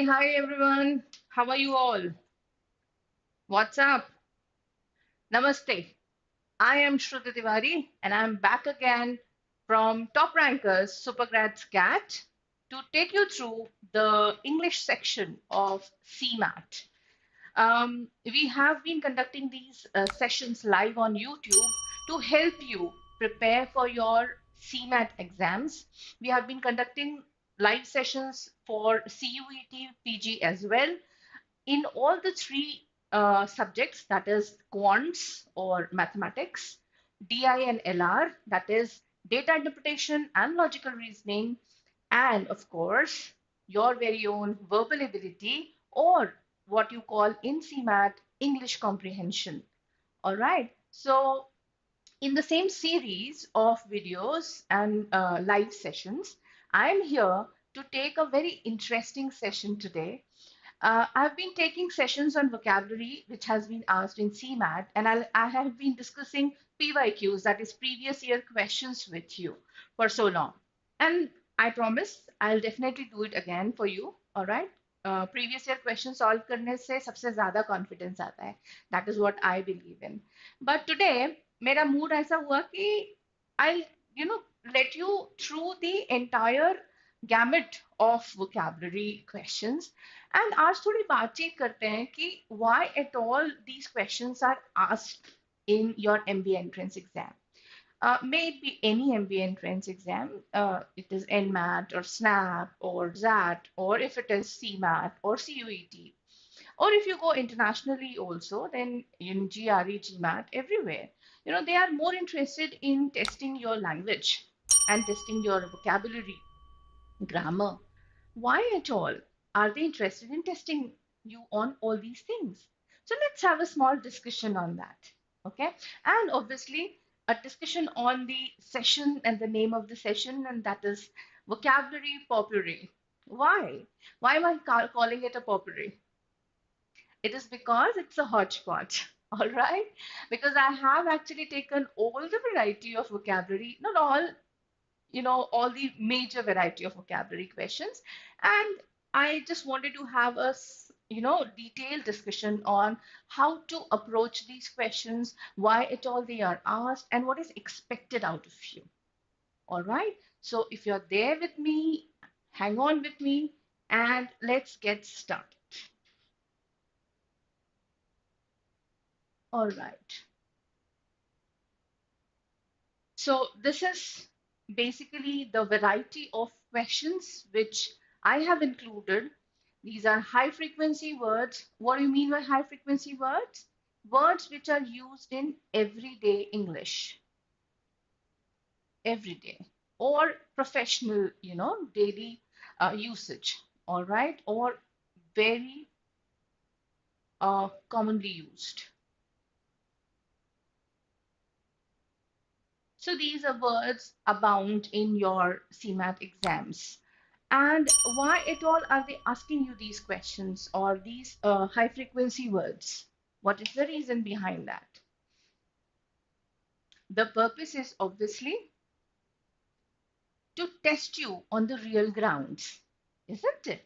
Hi everyone. How are you all? What's up? Namaste. I am Shruti Tiwari and I'm back again from Top Rankers SuperGrads CAT to take you through the English section of CMAT. We have been conducting these sessions live on YouTube to help you prepare for your CMAT exams. We have been conducting live sessions for CUET PG as well in all the three subjects, that is quants or mathematics, DI and LR, that is data interpretation and logical reasoning, and of course, your very own verbal ability or what you call in CMAT English comprehension. All right. So, in the same series of videos and live sessions, I'm here to take a very interesting session today. I've been taking sessions on vocabulary, which has been asked in CMAT, and I have been discussing PYQs, that is previous year questions, with you for so long. And I promise I'll definitely do it again for you. All right. Previous year question solve करने से सबसे ज़्यादा confidence आता है. That is what I believe in. But today मेरा mood ऐसा हुआ कि I'll you know let you through the entire gamut of vocabulary questions. And आज थोड़ी बातचीत करते हैं कि why at all these questions are asked in your MBA entrance exam. May it be any MBA entrance exam, it is NMAT or SNAP or XAT, or if it is CMAT or CUET, or if you go internationally also, then in GRE, GMAT, everywhere, they are more interested in testing your language and testing your vocabulary, grammar. Why at all are they interested in testing you on all these things? So let's have a small discussion on that. Okay. And obviously, a discussion on the session and the name of the session, and that is vocabulary potpourri. Why? Why am I calling it a potpourri? It is because it's a hodgepodge. All right. Because I have actually taken all the variety of vocabulary, not all, all the major variety of vocabulary questions. And I just wanted to have a detailed discussion on how to approach these questions, why at all they are asked, and what is expected out of you. All right. So if you're there with me, hang on with me, and let's get started. All right. So this is basically the variety of questions which I have included. These are high frequency words. What do you mean by high frequency words? Words which are used in everyday English, everyday, or professional, daily usage, all right, or very commonly used. So these are words abound in your CMAT exams. And why at all are they asking you these questions or these high frequency words? What is the reason behind that? The purpose is obviously to test you on the real grounds, isn't it?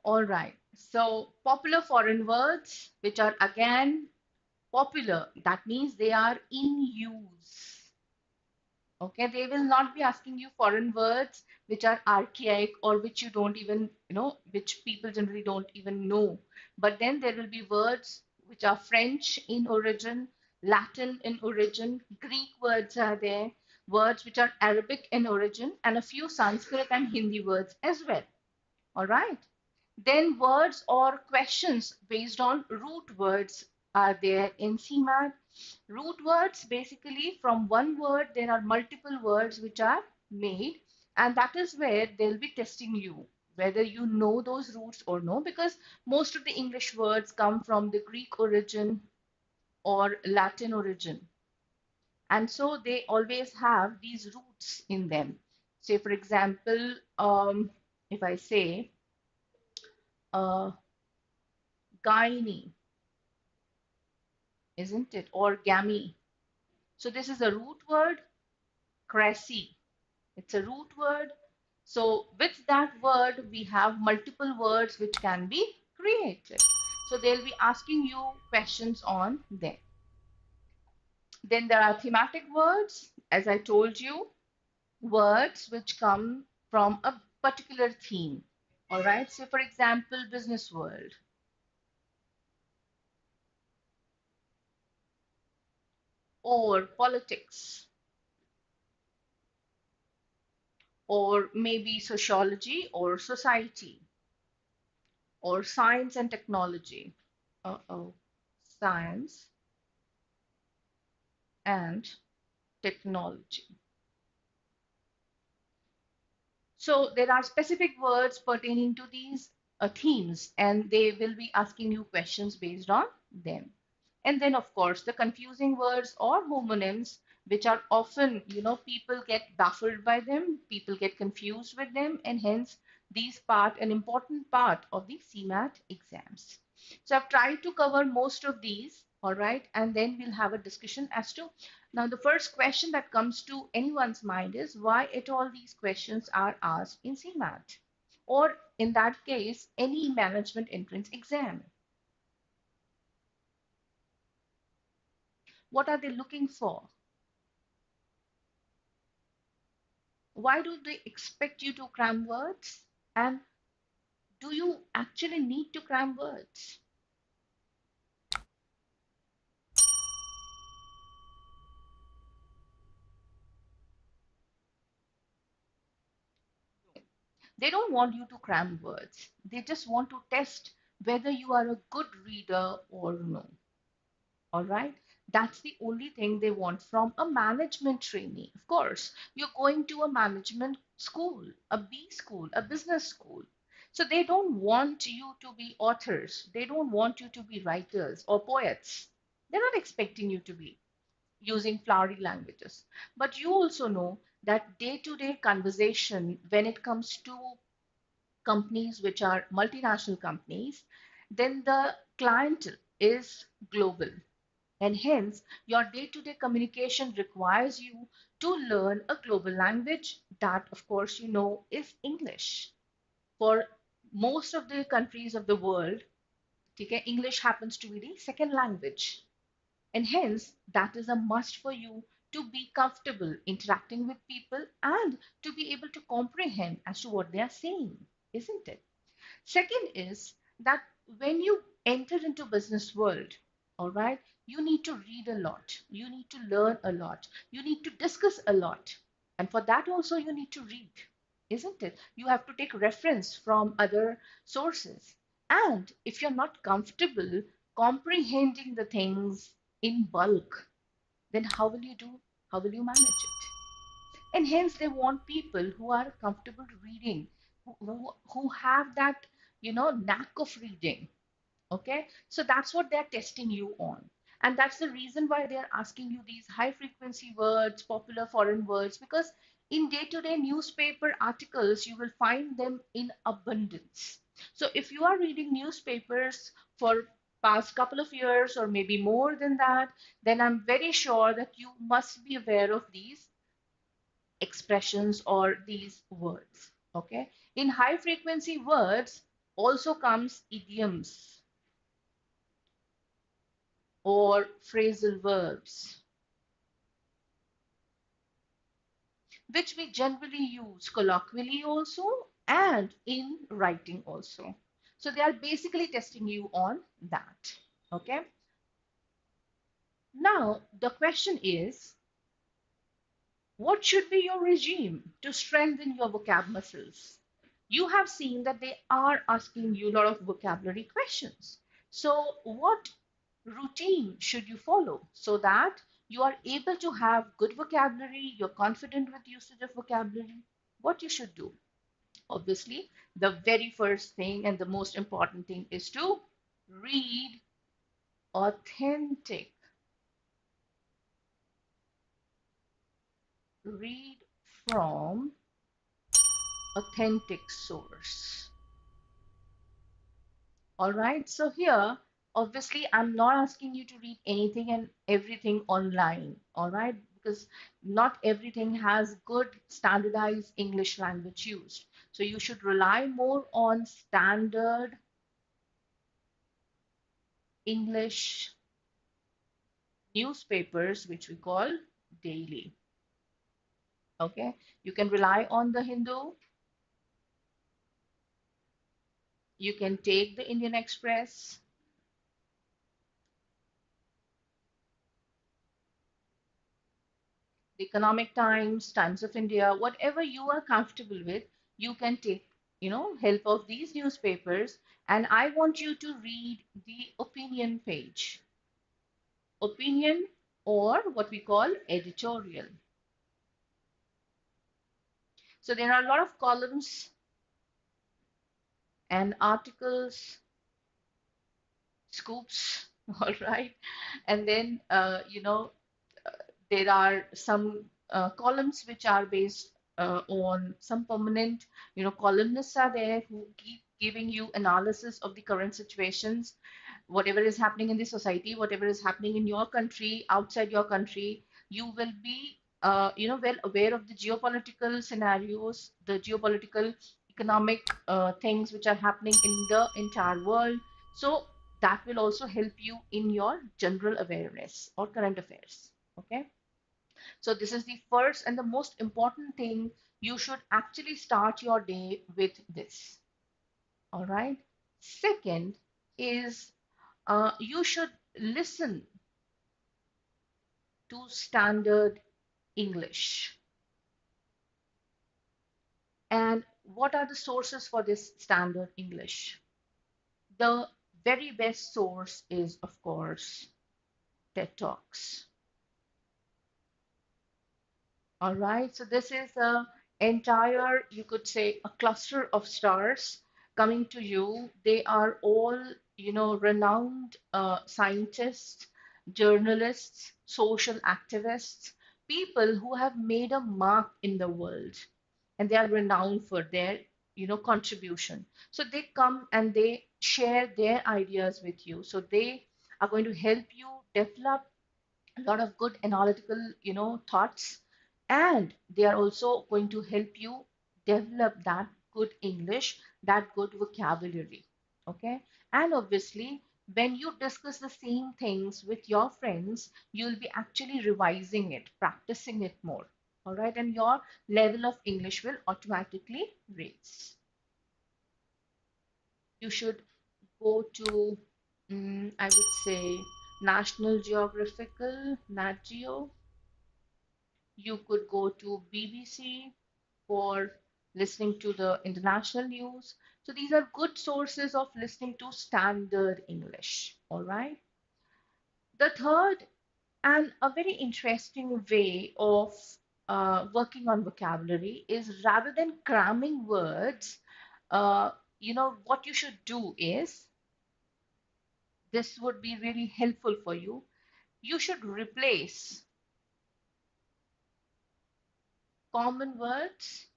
All right. So popular foreign words, which are again popular, that means they are in use. Okay, they will not be asking you foreign words which are archaic or which you don't even, which people generally don't even know. But then there will be words which are French in origin, Latin in origin, Greek words are there, words which are Arabic in origin, and a few Sanskrit and Hindi words as well. All right. Then words or questions based on root words are there in CMAT. Root words, basically from one word, there are multiple words which are made, and that is where they'll be testing you, whether you know those roots or no, because most of the English words come from the Greek origin or Latin origin. And so they always have these roots in them. Say, for example, if I say, uh, gynae, isn't it? Or gammy. So this is a root word, cressy. It's a root word. So with that word, we have multiple words which can be created. So they'll be asking you questions on them. Then there are thematic words, as I told you, words which come from a particular theme. All right. So for example, business world or politics or maybe sociology or society or science and technology. Uh-oh. Science and technology. So there are specific words pertaining to these themes, and they will be asking you questions based on them. And then, of course, the confusing words or homonyms, which are often, people get baffled by them, people get confused with them, and hence these part an important part of the CMAT exams. So I've tried to cover most of these, all right, and then we'll have a discussion as to now the first question that comes to anyone's mind is why at all these questions are asked in CMAT, or in that case, any management entrance exam. What are they looking for? Why do they expect you to cram words? And do you actually need to cram words? They don't want you to cram words. They just want to test whether you are a good reader or no. All right. That's the only thing they want from a management trainee. Of course, you're going to a management school, a B school, a business school. So they don't want you to be authors. They don't want you to be writers or poets. They're not expecting you to be using flowery languages. But you also know that day to day conversation, when it comes to companies which are multinational companies, then the client is global. And hence, your day to day communication requires you to learn a global language that, of course, you know is English. For most of the countries of the world, okay, English happens to be the second language. And hence, that is a must for you to be comfortable interacting with people and to be able to comprehend as to what they are saying, isn't it? Second is that when you enter into business world, all right, you need to read a lot. You need to learn a lot. You need to discuss a lot. And for that also you need to read, isn't it? You have to take reference from other sources. And if you're not comfortable comprehending the things in bulk, then how will you do? How will you manage it? And hence they want people who are comfortable reading, who have that knack of reading. Okay, so that's what they're testing you on, and that's the reason why they're asking you these high frequency words, popular foreign words, because in day-to-day newspaper articles you will find them in abundance. So if you are reading newspapers for past couple of years or maybe more than that, then I'm very sure that you must be aware of these expressions or these words. Okay, in high frequency words also comes idioms or phrasal verbs, which we generally use colloquially also and in writing also. So they are basically testing you on that. Okay, now the question is, what should be your regime to strengthen your vocab muscles? You have seen that they are asking you a lot of vocabulary questions. So, what routine should you follow so that you are able to have good vocabulary, you're confident with usage of vocabulary? What you should do? Obviously, the very first thing and the most important thing is to read authentic. Read from authentic source. All right. So here, obviously, I'm not asking you to read anything and everything online. All right. because not everything has good standardized English language used. So you should rely more on standard English newspapers, which we call daily. Okay, you can rely on the Hindu, you can take the Indian Express, the Economic Times, Times of India, whatever you are comfortable with, you can take, help of these newspapers. And I want you to read the opinion page, opinion, or what we call editorial. So there are a lot of columns and articles, scoops, all right. And then, there are some columns which are based on some permanent, columnists are there who keep giving you analysis of the current situations, whatever is happening in the society, whatever is happening in your country, outside your country. You will be, well aware of the geopolitical scenarios, the geopolitical economic things which are happening in the entire world. So that will also help you in your general awareness or current affairs. Okay. So this is the first and the most important thing. You should actually start your day with this. All right. Second is you should listen to standard English. And what are the sources for this standard English? The very best source is, of course, TED Talks. All right, so this is a entire, you could say, a cluster of stars coming to you. They are all, renowned scientists, journalists, social activists, people who have made a mark in the world, and they are renowned for their, contribution. So they come and they share their ideas with you. So they are going to help you develop a lot of good analytical, thoughts, and they are also going to help you develop that good English, that good vocabulary. Okay. And obviously, when you discuss the same things with your friends, you'll be actually revising it, practicing it more. All right. And your level of English will automatically raise. You should go to, I would say, National Geographical, Nat Geo. You could go to BBC for listening to the international news. So these are good sources of listening to standard English. All right. The third and a very interesting way of working on vocabulary is, rather than cramming words, uh, what you should do is, this would be really helpful for you. You should replace common words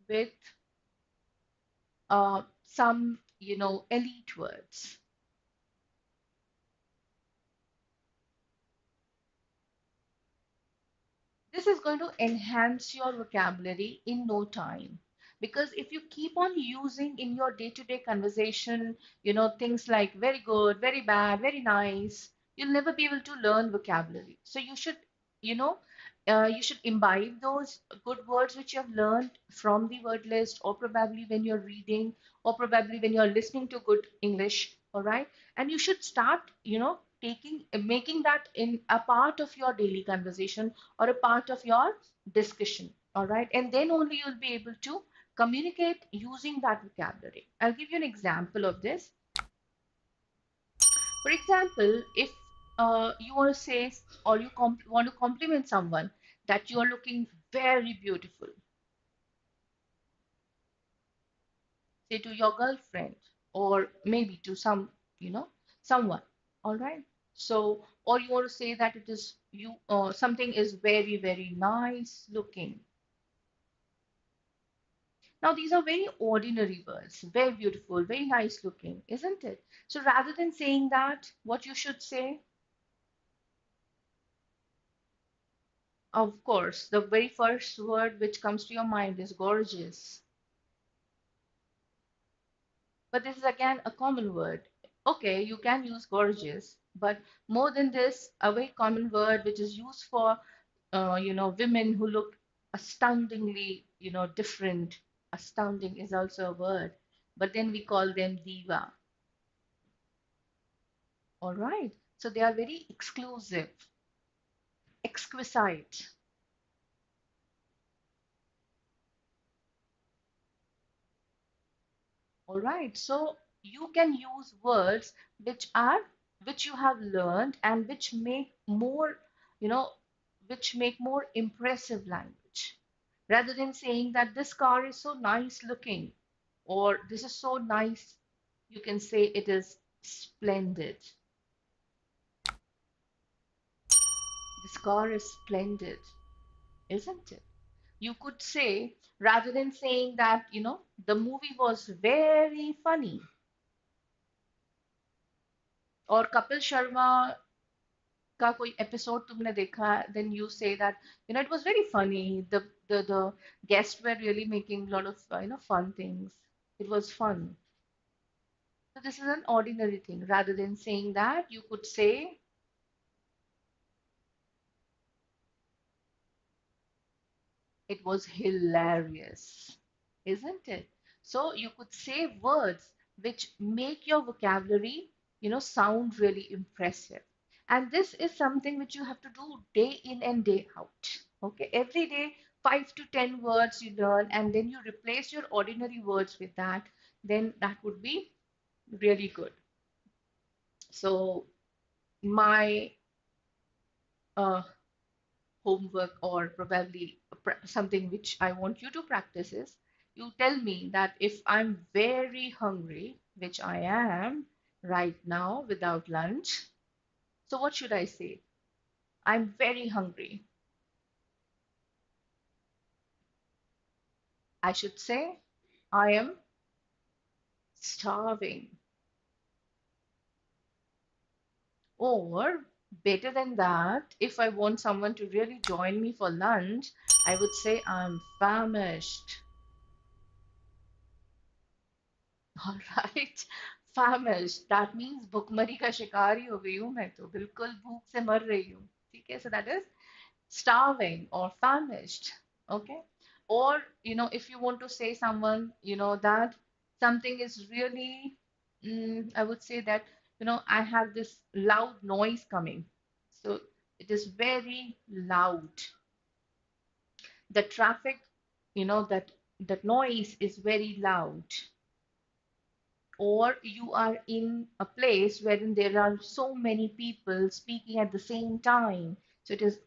with some, elite words. This is going to enhance your vocabulary in no time. Because if you keep on using in your day-to-day conversation, things like very good, very bad, very nice, you'll never be able to learn vocabulary. So you know, you should imbibe those good words which you have learned from the word list, or probably when you're reading, or probably when you're listening to good English. All right. And you should start, making that in a part of your daily conversation or a part of your discussion. All right. And then only you'll be able to communicate using that vocabulary. I'll give you an example of this. For example, if you want to say, or you want to compliment someone that you are looking very beautiful, say to your girlfriend, or maybe to some, someone. All right. So, or you want to say that it is you, something is very, very nice looking. Now, these are very ordinary words, very beautiful, very nice looking, isn't it? So rather than saying that, what you should say, of course, the very first word which comes to your mind is gorgeous. But this is again a common word. Okay, you can use gorgeous, but more than this, a very common word which is used for, women who look astoundingly, different. Astounding is also a word, but then we call them diva. All right. So they are very exclusive, exquisite. All right. So you can use words which you have learned and which make more, you know, which make more impressive language. Rather than saying that this car is so nice looking or this is so nice, you can say it is splendid. This car is splendid, isn't it? You could say, rather than saying that, the movie was very funny, or Kapil Sharma का कोई episode तुमने देखा है, then you say that, it was very funny. The guests were really making a lot of, fun things. It was fun. So this is an ordinary thing. Rather than saying that, you could say, it was hilarious, isn't it? So you could say words which make your vocabulary, sound really impressive. And this is something which you have to do day in and day out. Okay, every day, 5 to 10 words you learn, and then you replace your ordinary words with that, then that would be really good. So my uh, homework or probably something which I want you to practice is you tell me that if I'm very hungry, which I am right now without lunch, so what should I say? I'm very hungry. I should say I am starving. Or better than that, if I want someone to really join me for lunch, I would say I'm famished. All right. Famished. That means भुखमरी का शिकार ही हो गई हूँ मैं तो बिल्कुल भूख से मर रही हूँ ठीक है so that is starving or famished. Okay. Or if you want to say someone that something is really I would say that I have this loud noise coming, so it is very loud. The traffic, that noise is very loud. Or you are in a place wherein there are so many people speaking at the same time, so it is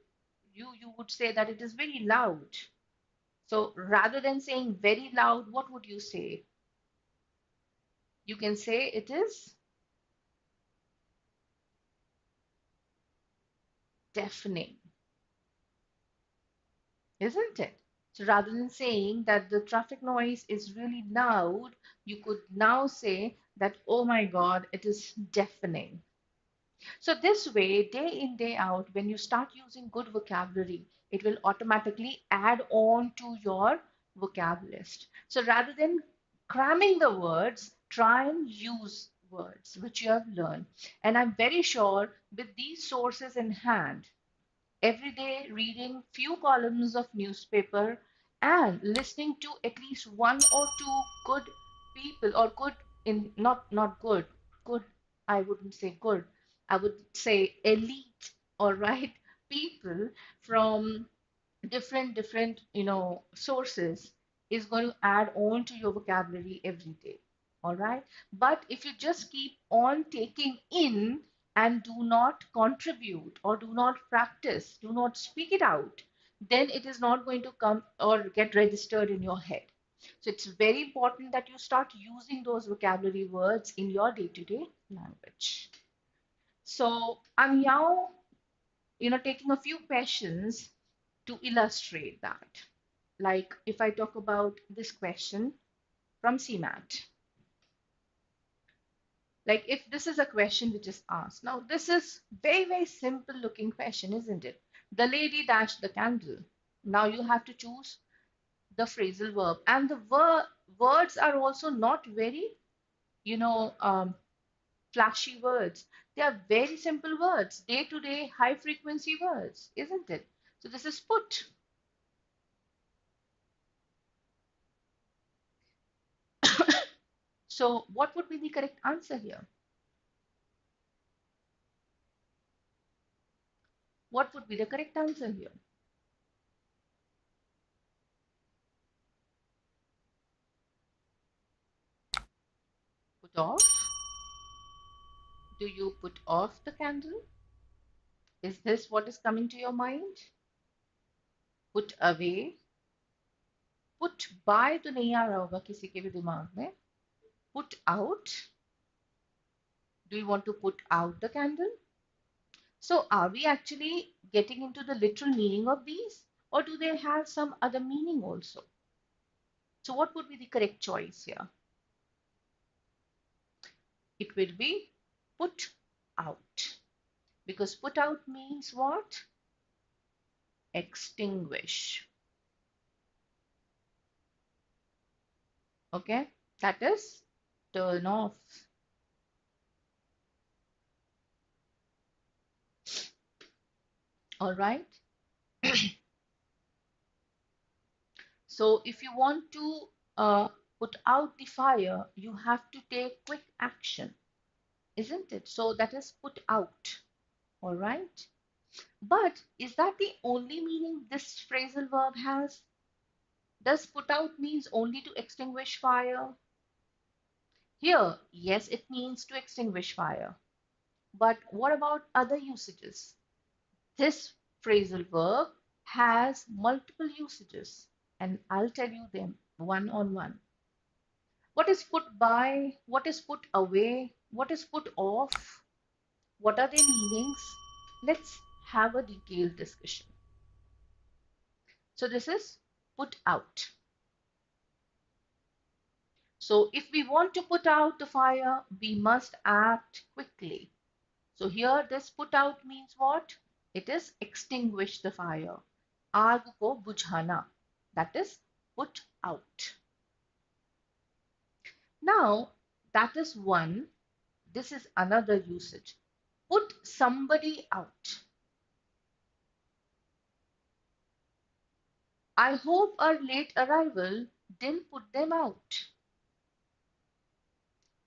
you would say that it is very loud. So rather than saying very loud, what would you say? You can say it is deafening, isn't it? So rather than saying that the traffic noise is really loud, you could now say that, oh my God, it is deafening. So this way, day in, day out, when you start using good vocabulary, it will automatically add on to your vocab list. So rather than cramming the words, try and use words which you have learned. And I'm very sure with these sources in hand, every day reading few columns of newspaper and listening to at least one or two good people, or good in not good, good, I wouldn't say good, I would say elite, all right, people from different sources is going to add on to your vocabulary every day. All right, but if you just keep on taking in and do not contribute or do not practice, do not speak it out, then it is not going to come or get registered in your head. So it's very important that you start using those vocabulary words in your day-to-day language. So I'm now taking a few questions to illustrate that. like if I talk about this question from CMAT, like if this is a question which is asked. Now, this is very, very simple looking question, isn't it? The lady dashed the candle. Now you have to choose the phrasal verb. And the words are also not very, you know, flashy words. They are very simple words, day to day, high frequency words, isn't it? So this is put. So what would be the correct answer here? What would be the correct answer here? Put off? Do you put off the candle? Is this what is coming to your mind? Put away? Put by तो नहीं आ रहा होगा किसी के भी दिमाग में. Put out? Do you want to put out the candle? So are we actually getting into the literal meaning of these, or do they have some other meaning also? So what would be the correct choice here? It will be put out, because put out means what? Extinguish. Okay, that is turn off. All right. So if you want to put out the fire, you have to take quick action, isn't it? So that is put out. All right. But is that the only meaning this phrasal verb has? Does put out means only to extinguish fire? Here, yes, it means to extinguish fire. But what about other usages? This phrasal verb has multiple usages, and I'll tell you them one on one. What is put by? What is put away? What is put off? What are their meanings? Let's have a detailed discussion. So this is put out. So if we want to put out the fire, we must act quickly. So here this put out means what? It is extinguish the fire. आग को बुझाना. That is put out. Now that is one. This is another usage. Put somebody out. I hope our late arrival didn't put them out.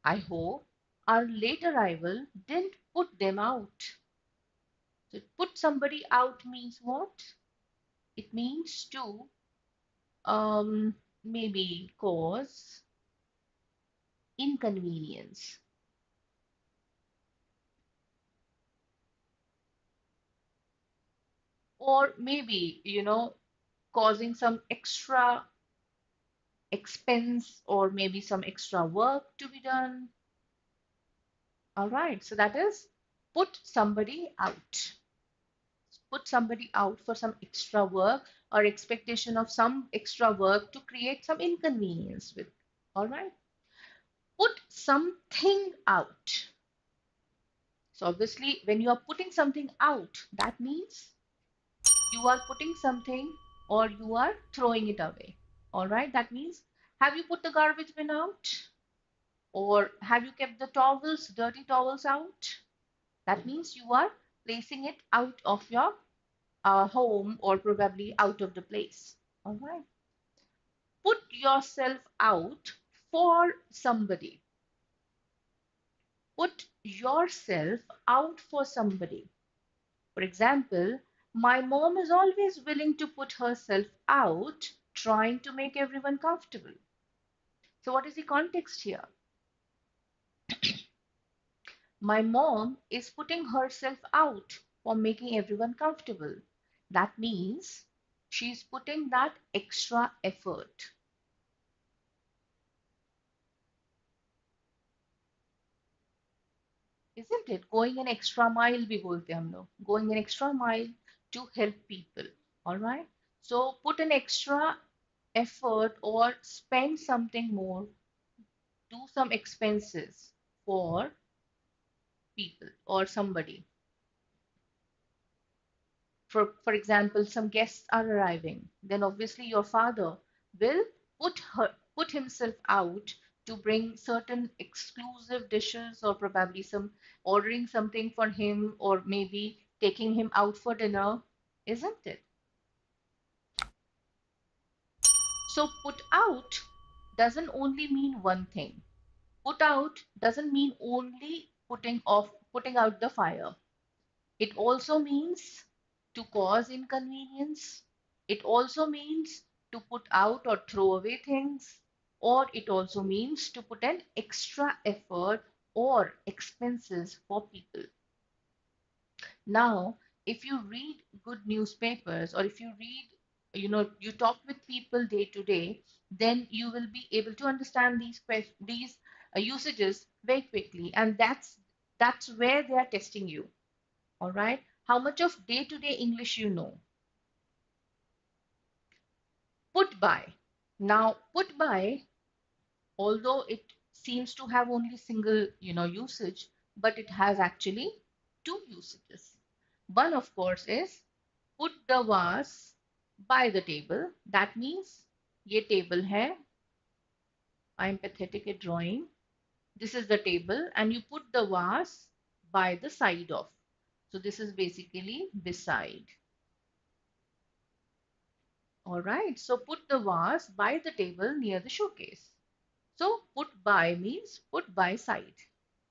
I hope our late arrival didn't put them out. So put somebody out means what? It means to maybe cause inconvenience. Or maybe, causing some extra expense or maybe some extra work to be done. All right, so that is put somebody out. Put somebody out for some extra work or expectation of some extra work to create some inconvenience with. All right. Put something out. So obviously, when you are putting something out, that means you are putting something or you are throwing it away. All right. That means, have you put the garbage bin out? Or have you kept the towels, dirty towels out? That means you are placing it out of your home or probably out of the place. All right. Put yourself out for somebody. Put yourself out for somebody. For example, my mom is always willing to put herself out, trying to make everyone comfortable. So, what is the context here? My mom is putting herself out for making everyone comfortable. That means she's putting that extra effort. Isn't it? Going an extra mile भी बोलते हैं हम लोग. Going an extra mile to help people. All right. So put an extra effort or spend something more, do some expenses for people or somebody. For example, some guests are arriving, then obviously your father will put himself out to bring certain exclusive dishes, or probably some ordering something for him, or maybe taking him out for dinner, isn't it? So put out doesn't only mean one thing. Put out doesn't mean only putting out the fire. It also means to cause inconvenience. It also means to put out or throw away things. Or it also means to put an extra effort or expenses for people. Now, if you read good newspapers, or if you read, you talk with people day to day, then you will be able to understand these usages very quickly, and that's where they are testing you. All right. How much of day-to-day English you know? Put by. Now, put by, although it seems to have only single, usage, but it has actually two usages. One, of course, is put the vase by the table. That means ये table है. I am pathetic at drawing. This is the table, and you put the vase by the side of. So this is basically beside. All right, so put the vase by the table near the showcase. So put by means put by side.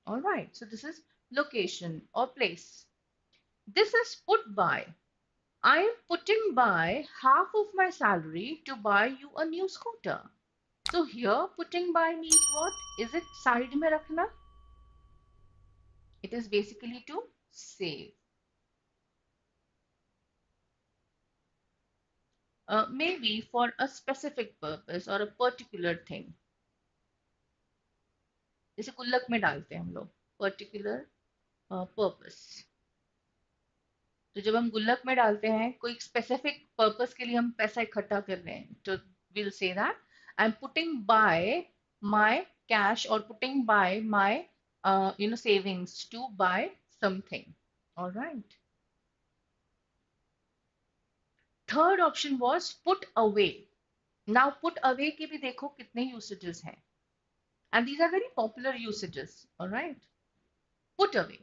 All right, so this is location or place. This is put by. I am putting by half of my salary to buy you a new scooter. So here putting by means what? Is it side mein rakhna? It is basically to save. Maybe for a specific purpose or a particular thing. जैसे गुल्लक में डालते हैं हम लोग particular purpose. तो जब हम गुल्लक में डालते हैं कोई स्पेसिफिक पर्पस के लिए हम पैसा इकट्ठा कर रहे हैं, तो will say that I am putting by my cash और putting by my savings to buy something. Alright. Third option was put away. Now put away के भी देखो कितने यूसेजेस हैं, and these are very popular usages. All right. Put away.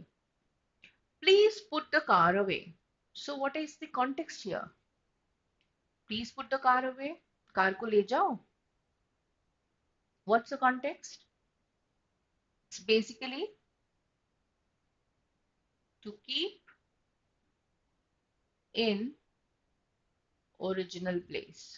Please put the car away. So what is the context here? Please put the car away. Car को ले जाओ. What's the context? It's basically to keep in original place.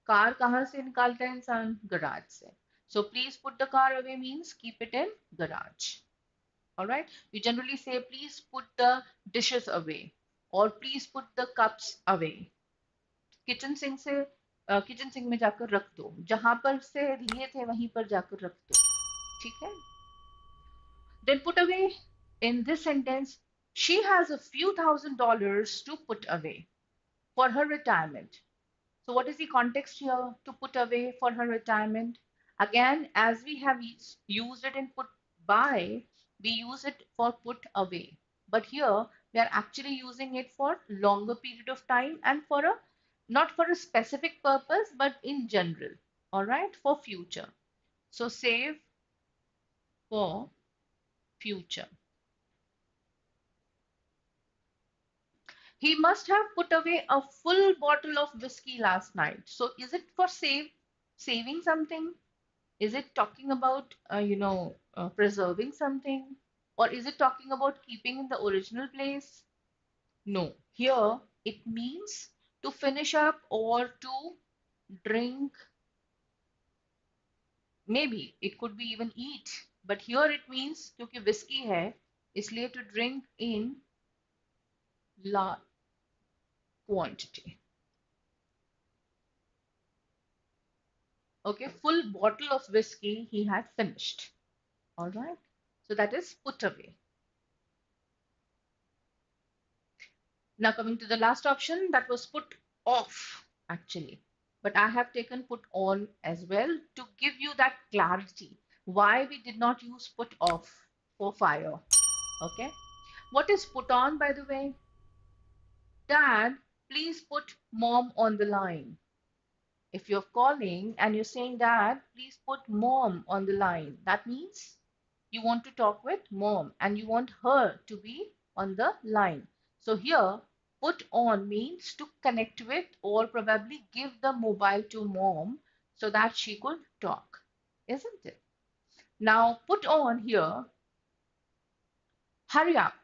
Car कहाँ से निकालता है इंसान? Garage से. So please put the car away means keep it in garage. All right. You generally say please put the dishes away or please put the cups away. Kitchen sink से kitchen sink में जाकर रख दो, जहां पर से लिए थे वहीं पर जाकर रख दो. ठीक है. Then put away, in this sentence, she has a few $1,000s to put away for her retirement. So what is the context here? To put away for her retirement. Again, as we have used it in put by, we use it for put away. But here we are actually using it for longer period of time and for a not for a specific purpose, but in general. All right, for future. So save for future. He must have put away a full bottle of whiskey last night. So is it for saving something? Is it talking about, preserving something? Or is it talking about keeping in the original place? No. Here it means to finish up or to drink. Maybe it could be even eat. But here it means क्योंकि whiskey है, इसलिए to drink in large quantity. Okay, full bottle of whiskey he had finished. All right. So that is put away. Now coming to the last option, that was put off actually. But I have taken put on as well to give you that clarity. Why we did not use put off for fire. Okay. What is put on, by the way? Dad, please put mom on the line. If you're calling and you're saying, Dad, please put mom on the line, that means you want to talk with mom and you want her to be on the line. So here, put on means to connect with or probably give the mobile to mom so that she could talk, isn't it? Now, put on here, hurry up,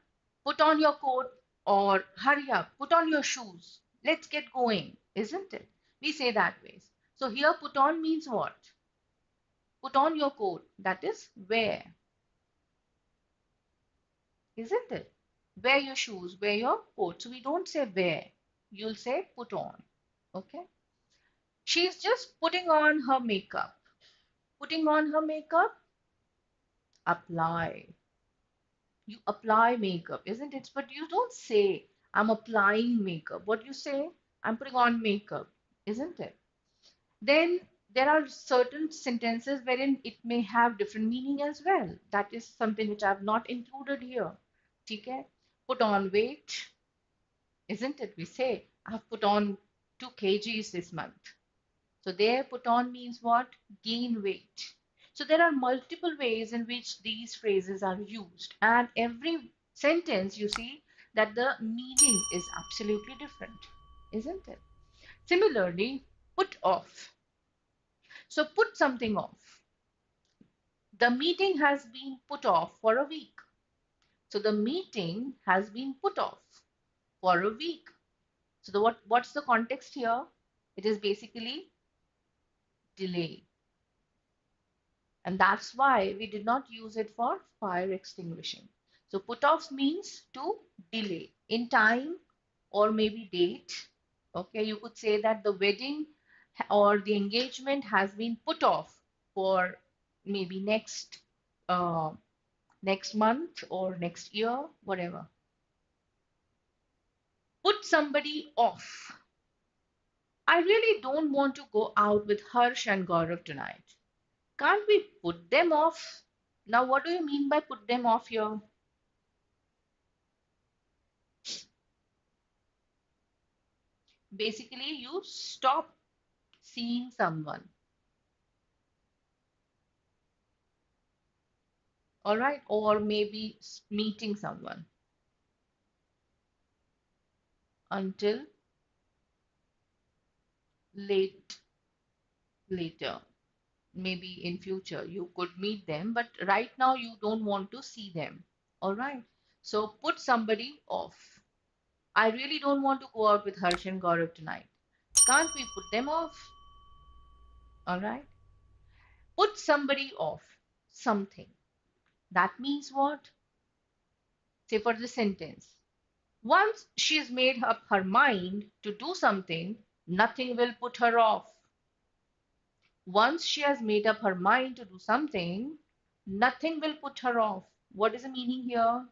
put on your coat, or hurry up, put on your shoes. Let's get going, isn't it? We say that way. So here, put on means what? Put on your coat. That is wear, isn't it? Wear your shoes, wear your coat. So we don't say wear. You'll say put on. Okay. She's just putting on her makeup. Putting on her makeup, apply. You apply makeup, isn't it? But you don't say, I'm applying makeup. What you say? I'm putting on makeup, isn't it? Then there are certain sentences wherein it may have different meaning as well. That is something which I've not included here. Okay? Put on weight, isn't it? We say, I've put on 2 kgs this month. So there, put on means what? Gain weight. So there are multiple ways in which these phrases are used. And every sentence, you see, that the meaning is absolutely different, isn't it? Similarly, put off. So put something off. The meeting has been put off for a week. So the meeting has been put off for a week. So what's the context here? It is basically delay. And that's why we did not use it for fire extinguishing. So put off means to delay in time or maybe date. Okay, you could say that the wedding or the engagement has been put off for maybe uh, next month or next year, whatever. Put somebody off. I really don't want to go out with Harsh and Gaurav tonight. Can't we put them off? Now, what do you mean by put them off here? Basically, you stop seeing someone, all right, or maybe meeting someone until late later. Maybe in future you could meet them, but right now you don't want to see them. All right. So put somebody off. I really don't want to go out with Harsh and Gaurav tonight. Can't we put them off? All right. Put somebody off something. That means what? Say for the sentence. Once she's made up her mind to do something, nothing will put her off. Once she has made up her mind to do something, nothing will put her off. What is the meaning here?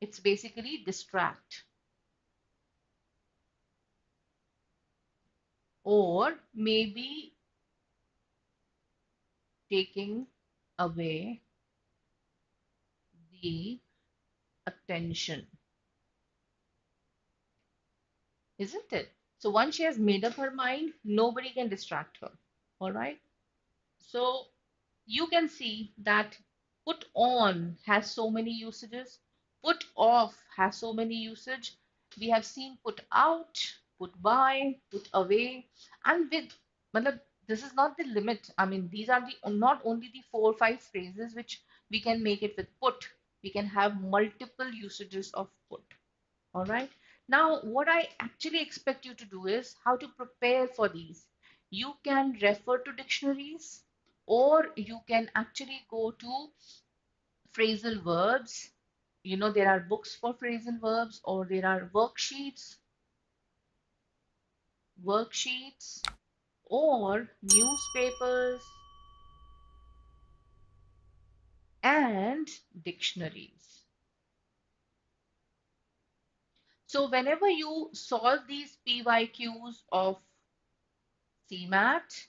It's basically distract or maybe taking away the attention, isn't it? So once she has made up her mind, nobody can distract her. All right. So you can see that put on has so many usages, put off has so many usage. We have seen put out, put by, put away, and with matlab, this is not the limit. I mean, these are the not only the 4 or 5 phrases which we can make it with put. We can have multiple usages of put. All right. Now, what I actually expect you to do is how to prepare for these. You can refer to dictionaries or you can actually go to phrasal verbs. You know, there are books for phrasal verbs or there are worksheets or newspapers and dictionaries. So whenever you solve these PYQs of CMAT,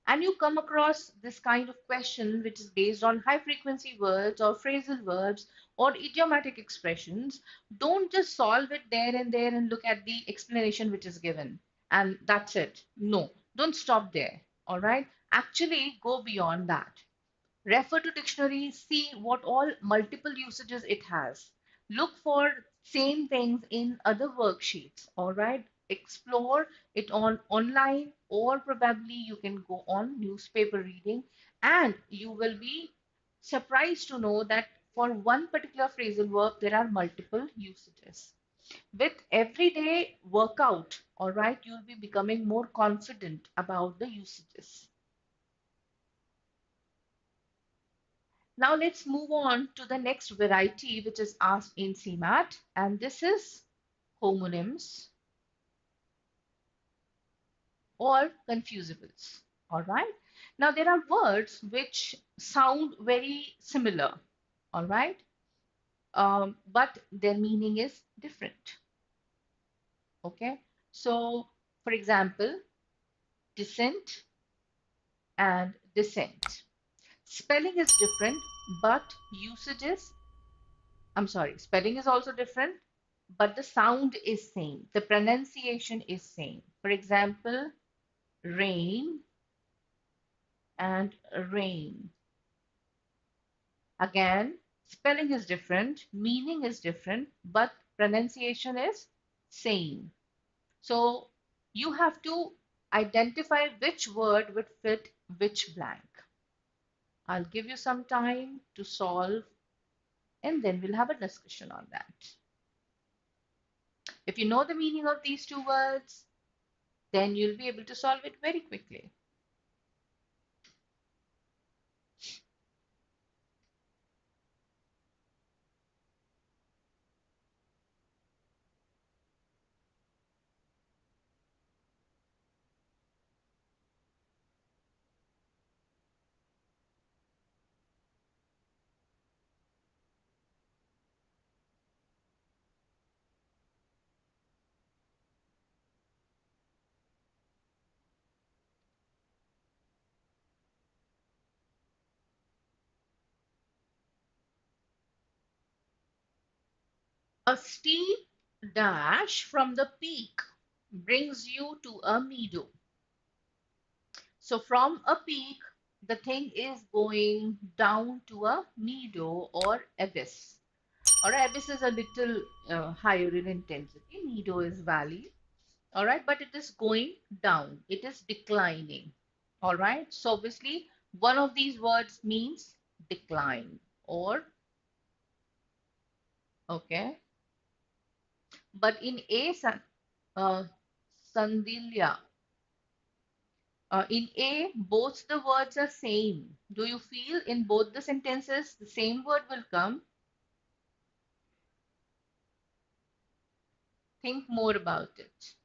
and you come across this kind of question which is based on high frequency words or phrasal verbs or idiomatic expressions, don't just solve it there and there and look at the explanation which is given and that's it. No, don't stop there. All right. Actually, go beyond that. Refer to dictionary, see what all multiple usages it has. Look for same things in other worksheets, all right? Explore it on online or probably you can go on newspaper reading and you will be surprised to know that for one particular phrasal verb there are multiple usages. With everyday workout, all right, you'll be becoming more confident about the usages. Now let's move on to the next variety which is asked in CMAT, and this is homonyms or confusables. All right. Now there are words which sound very similar. All right. But their meaning is different. Okay. So, for example, descent and descent. Spelling is different, but usage is spelling is also different, but the sound is same. The pronunciation is same. For example, rain and rain. Again, spelling is different, meaning is different, but pronunciation is same. So you have to identify which word would fit which blank. I'll give you some time to solve and then we'll have a discussion on that. If you know the meaning of these two words, then you'll be able to solve it very quickly. A steep dash from the peak brings you to a meadow. So from a peak, the thing is going down to a meadow or abyss. Or abyss is a little higher in intensity. Meadow is valley. All right, but it is going down. It is declining. All right. So obviously, one of these words means decline or okay. But in uh, Sandilya, in A, both the words are same. Do you feel in both the sentences the same word will come? Think more about it.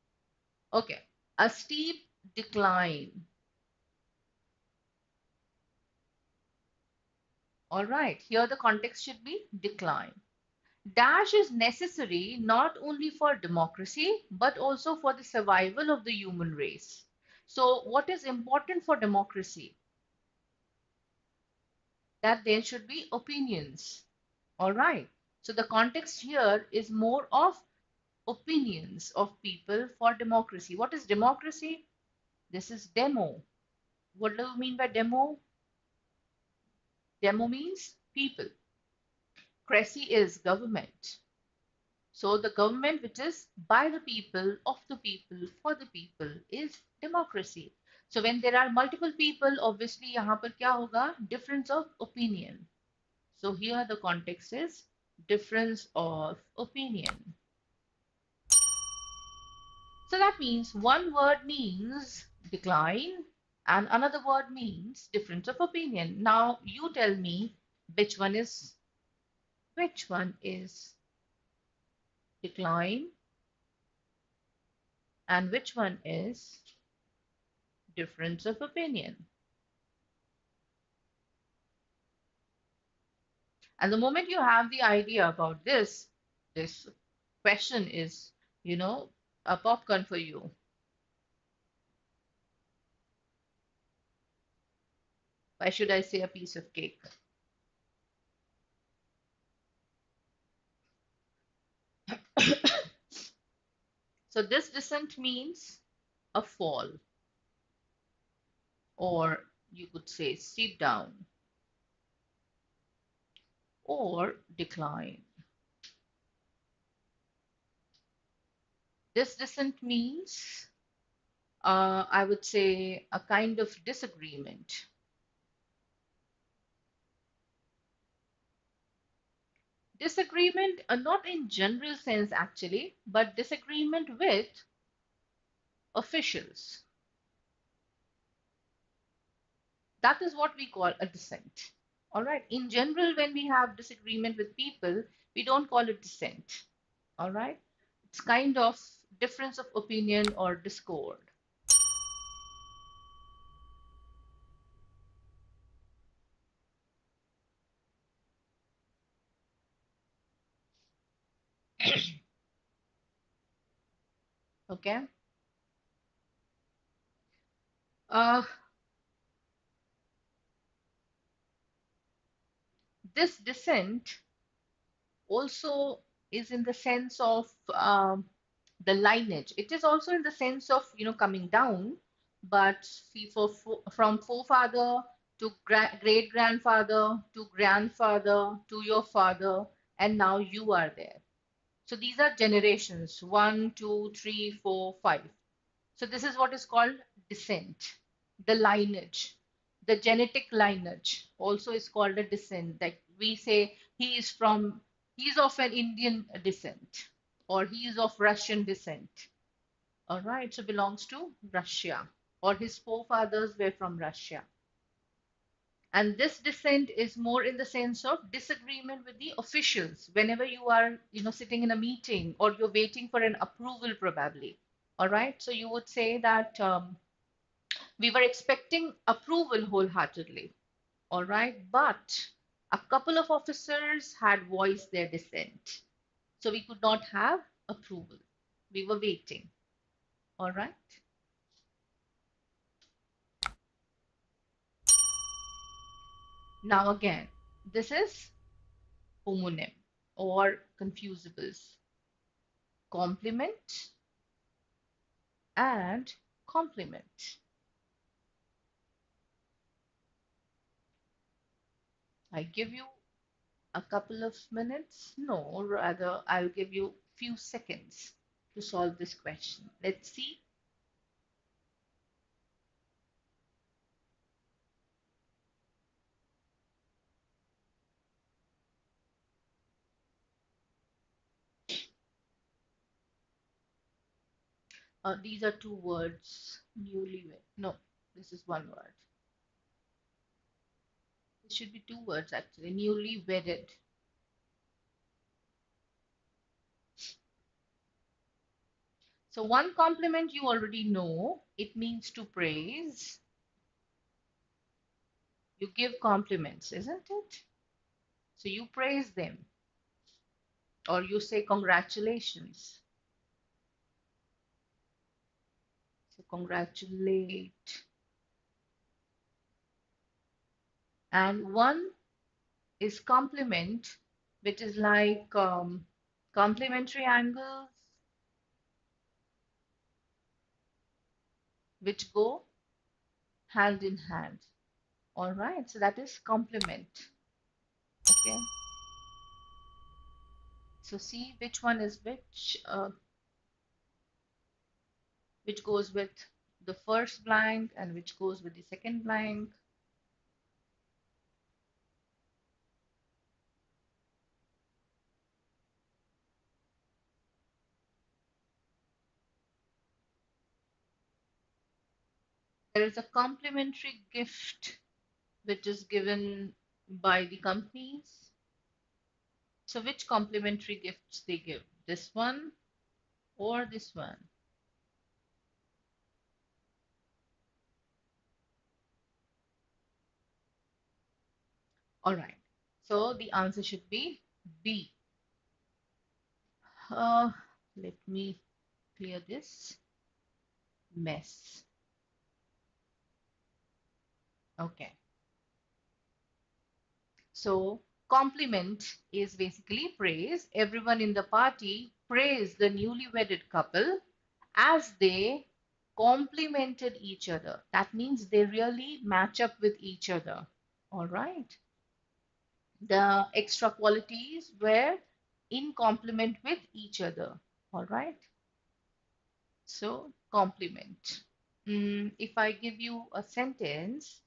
Okay, a steep decline. All right, here the context should be decline. Dash is necessary not only for democracy but also for the survival of the human race. So, what is important for democracy? That there should be opinions. All right. So, the context here is more of opinions of people for democracy. What is democracy? This is demo. What do you mean by demo? Demo means people. Cracy is government. So the government which is by the people, of the people, for the people is democracy. So when there are multiple people, obviously यहाँ पर क्या होगा? Difference of opinion. So here the context is difference of opinion. So that means one word means decline and another word means difference of opinion. Now you tell me which one is decline and which one is difference of opinion. And the moment you have the idea about this question is, you know, a popcorn for you. Why should I say a piece of cake? So this descent means a fall, or you could say sit down, or decline. This descent means, I would say, a kind of disagreement. Disagreement, not in general sense actually, but disagreement with officials. That is what we call a dissent. All right. In general, when we have disagreement with people, we don't call it dissent. All right. It's kind of difference of opinion or discord. Okay. Uh, this dissent also is in the sense of the lineage. It is also in the sense of, coming down, but see, from forefather to great grandfather to grandfather to your father, and now you are there. So these are generations one, two, three, four, five. So this is what is called descent, the lineage, the genetic lineage also is called a descent. Like we say, he is of an Indian descent, or he is of Russian descent. All right, so belongs to Russia, or his forefathers were from Russia. And this dissent is more in the sense of disagreement with the officials. Whenever you are, sitting in a meeting or you're waiting for an approval, probably. All right, so you would say that we were expecting approval wholeheartedly. All right, but a couple of officers had voiced their dissent. So we could not have approval. We were waiting. All right. Now, again, this is homonym or confusables. Complement and complement. I give you a couple of minutes. No, rather, I'll give you few seconds to solve this question. Let's see. These are two words. Newlywed. No, this is one word. It should be two words actually. Newly wedded. So one compliment you already know. It means to praise. You give compliments, isn't it? So you praise them or you say congratulations. So congratulate. And one is complement, which is like complementary angles which go hand in hand. All right, so that is complement. Okay, so see which one is which goes with the first blank and which goes with the second blank. There is a complimentary gift which is given by the companies. So which complimentary gifts they give? This one or this one? All right. So the answer should be B. Uh, Let me clear this mess. Okay. So compliment is basically praise. Everyone in the party praised the newly wedded couple as they complemented each other. That means they really match up with each other. All right. The extra qualities were in complement with each other. All right. So compliment. If I give you a sentence,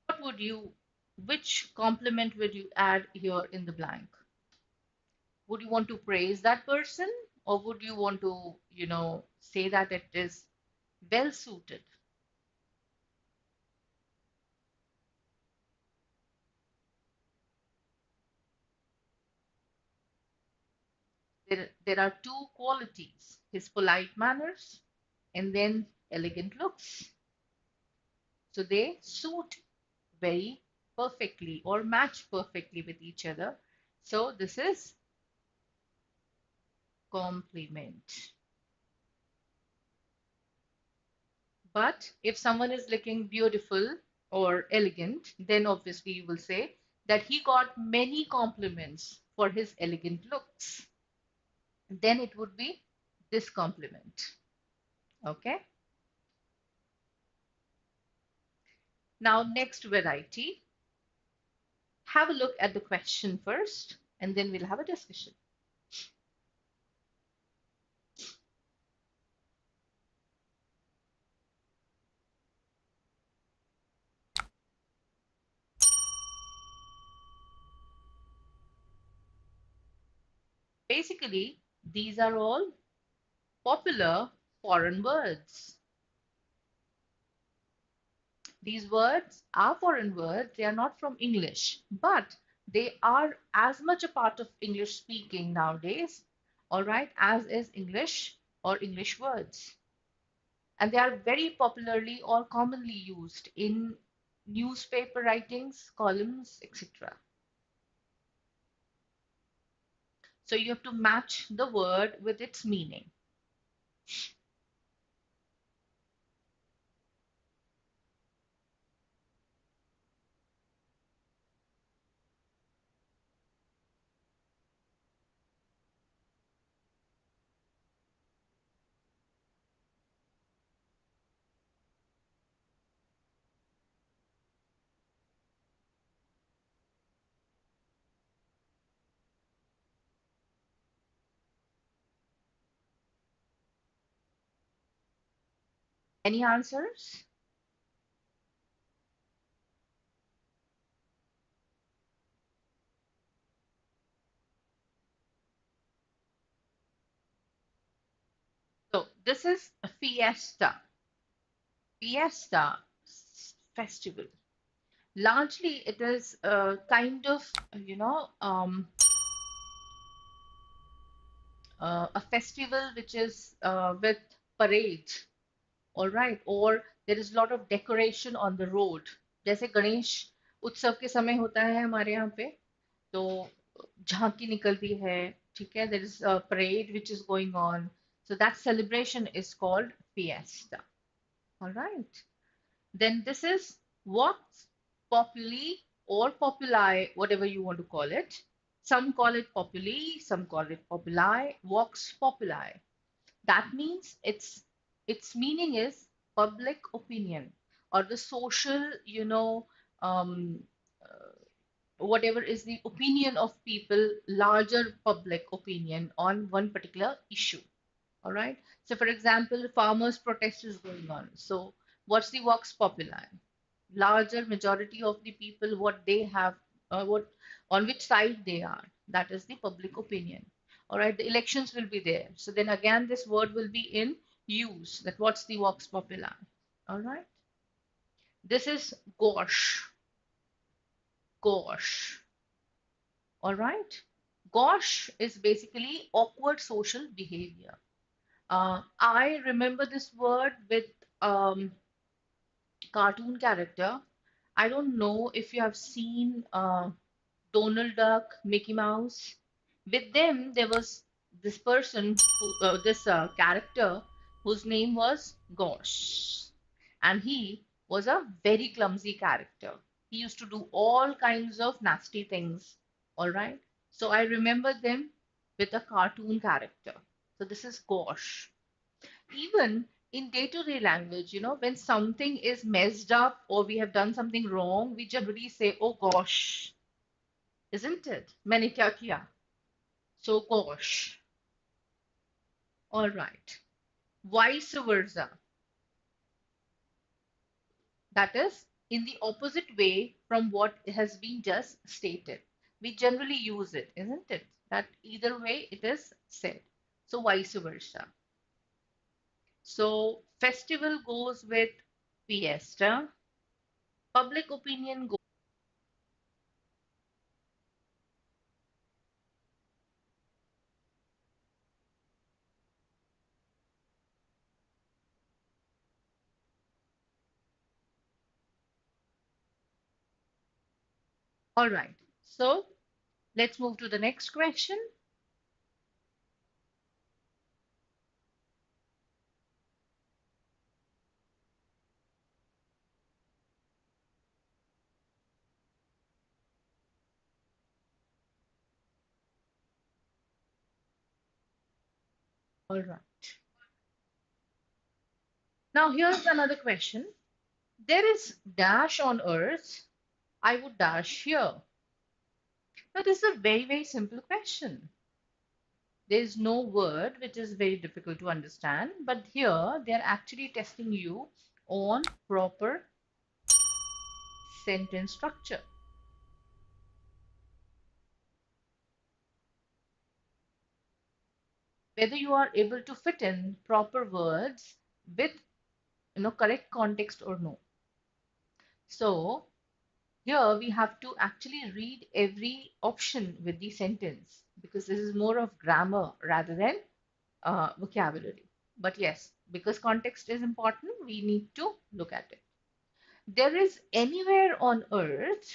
what would you, which compliment would you add here in the blank? Would you want to praise that person, or would you want to, say that it is well suited? There are two qualities, his polite manners and then elegant looks. So they suit very perfectly or match perfectly with each other. So this is compliment. But if someone is looking beautiful or elegant, then obviously you will say that he got many compliments for his elegant looks. Then it would be this compliment. Okay. Now, next variety. Have a look at the question first, and then we'll have a discussion. Basically, these are all popular foreign words. These words are foreign words, they are not from English, but they are as much a part of English speaking nowadays, all right, as is English or English words. And they are very popularly or commonly used in newspaper writings, columns, etc. So you have to match the word with its meaning. Any answers? So this is a fiesta. Fiesta festival. Largely, it is a kind of, a festival which is with parades, all right, or there is a lot of decoration on the road. जैसे गणेश उत्सव के समय होता है हमारे यहाँ पे, तो झांकी निकलती है, ठीक है, there is a parade which is going on. So that celebration is called fiesta. All right. Then this is what's populi or populi, whatever you want to call it. Some call it populi, some call it populi, vox populi. That means its meaning is public opinion or the social, um, whatever is the opinion of people, larger public opinion on one particular issue. All right. So, for example, farmers' protest is going on. So, what's the vox populi? Larger majority of the people, what they have, what on which side they are. That is the public opinion. All right. The elections will be there. So then again, this word will be in use. That what's the vox populi? All right. This is gosh, gosh. All right. Gosh is basically awkward social behavior. I remember this word with um, cartoon character. I don't know if you have seen Donald Duck, Mickey Mouse. With them, there was this person, this character, whose name was Gosh. And he was a very clumsy character. He used to do all kinds of nasty things. All right. So I remember them with a cartoon character. So this is Gosh. Even in day-to-day language, when something is messed up or we have done something wrong, we generally say, oh gosh, isn't it? मैंने क्या किया? So gosh. All right. Vice versa. That is in the opposite way from what has been just stated. We generally use it, isn't it? That either way it is said. So vice versa. So festival goes with fiesta. Public opinion goes. All right. So let's move to the next question. All right. Now here's another question. There is dash on earth. I would dash here. Now this is a very, very simple question. There is no word which is very difficult to understand, but here they are actually testing you on proper sentence structure. Whether you are able to fit in proper words with correct context or no. So here we have to actually read every option with the sentence because this is more of grammar rather than vocabulary. But yes, because context is important, we need to look at it. There is anywhere on earth,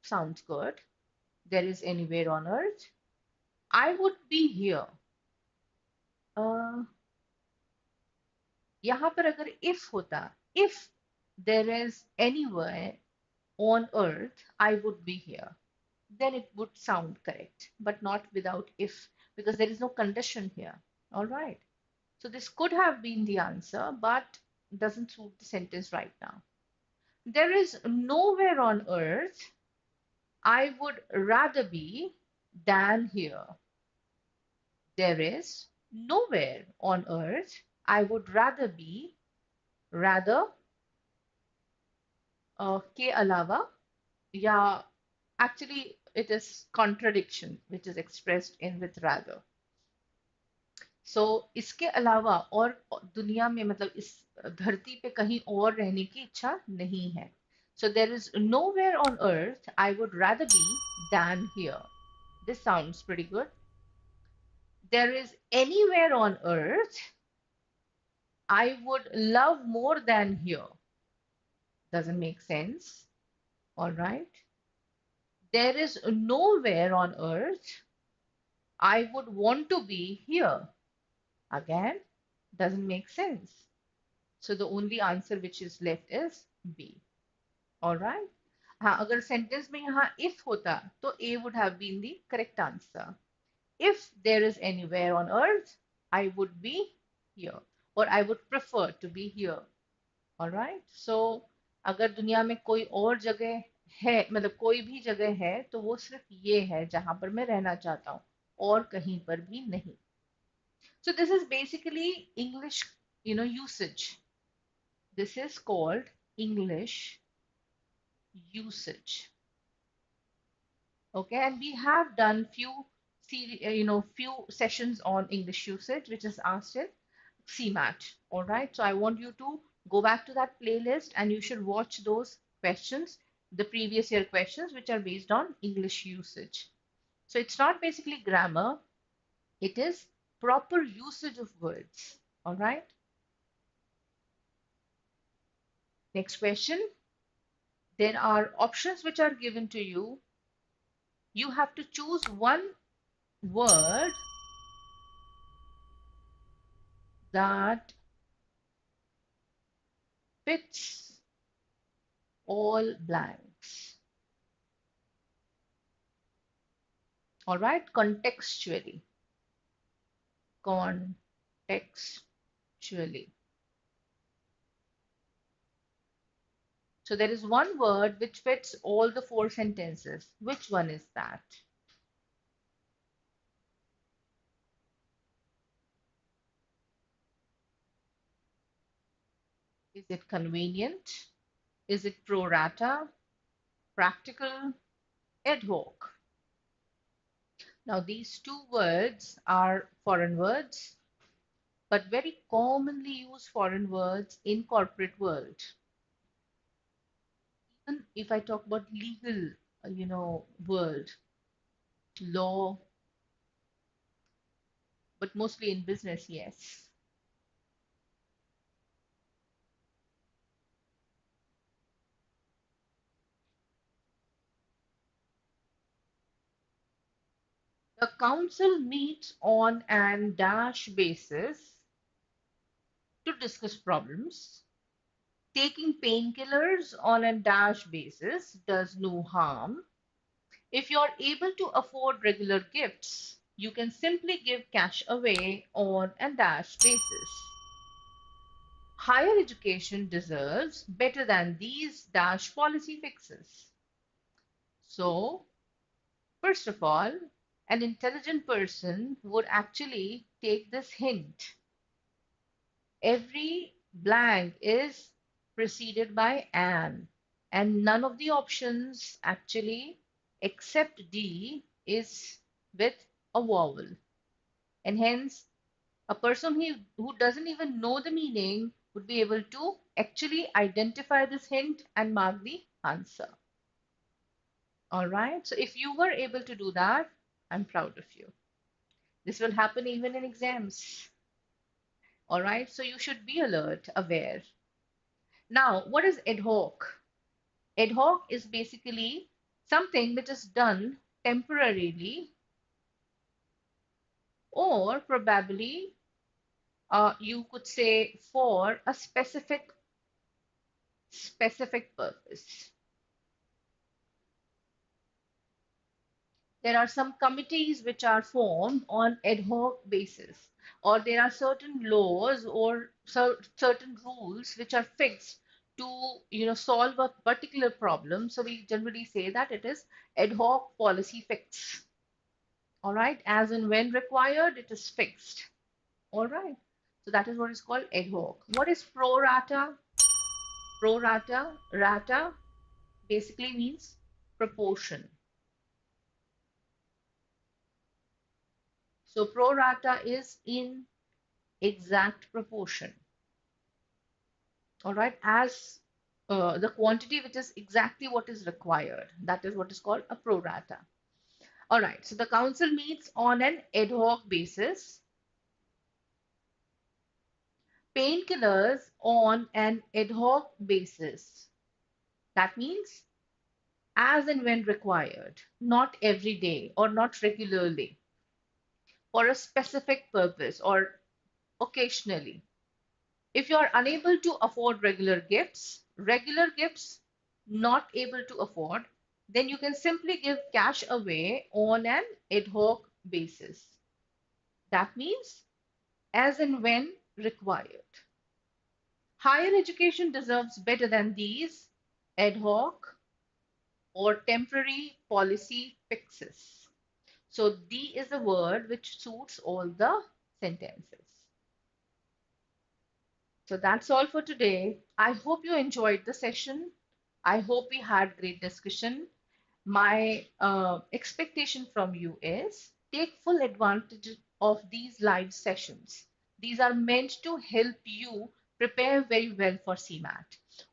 sounds good. There is anywhere on earth. I would be here. यहाँ पर अगर if होता, if there is anywhere on earth, I would be here, then it would sound correct, but not without if, because there is no condition here. All right. So this could have been the answer, but doesn't suit the sentence right now. There is nowhere on earth I would rather be than here. There is nowhere on earth I would rather be, rather के अलावा, या actually it is contradiction which is expressed in with rather. So इसके अलावा और दुनिया में मतलब इस धरती पे कहीं और रहने की इच्छा नहीं है. So there is nowhere on earth I would rather be than here. This sounds pretty good. There is anywhere on earth I would love more than here. Doesn't make sense. All right. There is nowhere on earth I would want to be here. Again, doesn't make sense. So the only answer which is left is B. All right. हाँ, अगर sentence में यहाँ if होता तो A would have been the correct answer. If there is anywhere on earth, I would be here, or I would prefer to be here. All right. So अगर दुनिया में कोई और जगह है, मतलब कोई भी जगह है, तो वो सिर्फ ये है जहां पर मैं रहना चाहता हूँ, और कहीं पर भी नहीं. So this is basically English, usage. This is called English usage. Okay, and we have done few sessions on English usage, which is asked in CMAT. All right, so I want you to Go back to that playlist and you should watch those questions, the previous year questions, which are based on English usage. So it's not basically grammar, it is proper usage of words. All right. Next question. There are options which are given to you. You have to choose one word that fits all blanks. All right, contextually. Contextually. So there is one word which fits all the four sentences. Which one is that? Is it convenient? Is it pro rata? Practical? Ad hoc? Now these two words are foreign words, but very commonly used foreign words in corporate world. Even if I talk about legal, world, law, but mostly in business, yes. The council meets on an dash basis to discuss problems. Taking painkillers on a dash basis does no harm. If you're able to afford regular gifts, you can simply give cash away on a dash basis. Higher education deserves better than these dash policy fixes. So, first of all, an intelligent person would actually take this hint. Every blank is preceded by an, and none of the options actually, except D, is with a vowel. And hence, a person who doesn't even know the meaning would be able to actually identify this hint and mark the answer. All right. So if you were able to do that, I'm proud of you. This will happen even in exams. All right. So you should be alert, aware. Now, what is ad hoc? Ad hoc is basically something which is done temporarily or probably you could say for a specific purpose. There are some committees which are formed on ad hoc basis, or there are certain laws or certain rules which are fixed to solve a particular problem. So we generally say that it is ad hoc policy fix. All right, as and when required, it is fixed. All right, so that is what is called ad hoc. What is pro rata? Pro rata, rata basically means proportion. So pro rata is in exact proportion. All right, as the quantity which is exactly what is required. That is what is called a pro rata. All right, so the council meets on an ad hoc basis. Painkillers on an ad hoc basis. That means as and when required, not every day or not regularly, for a specific purpose or occasionally. If you are unable to afford regular gifts not able to afford, then you can simply give cash away on an ad hoc basis. That means as and when required. Higher education deserves better than these ad hoc or temporary policy fixes. So D is a word which suits all the sentences. So that's all for today. I hope you enjoyed the session. I hope we had great discussion. My expectation from you is take full advantage of these live sessions. These are meant to help you prepare very well for CMAT.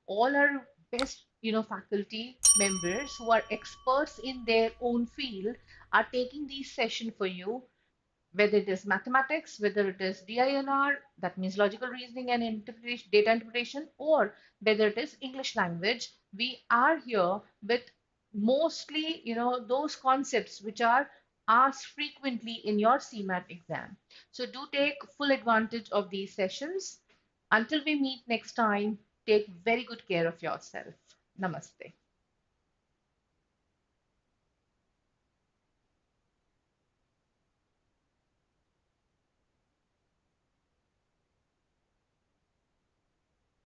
All our best, faculty members who are experts in their own field are taking these sessions for you, whether it is mathematics, whether it is DINR, that means logical reasoning and interpretation, data interpretation, or whether it is English language. We are here with mostly, those concepts which are asked frequently in your CMAT exam. So do take full advantage of these sessions. Until we meet next time, take very good care of yourself. Namaste.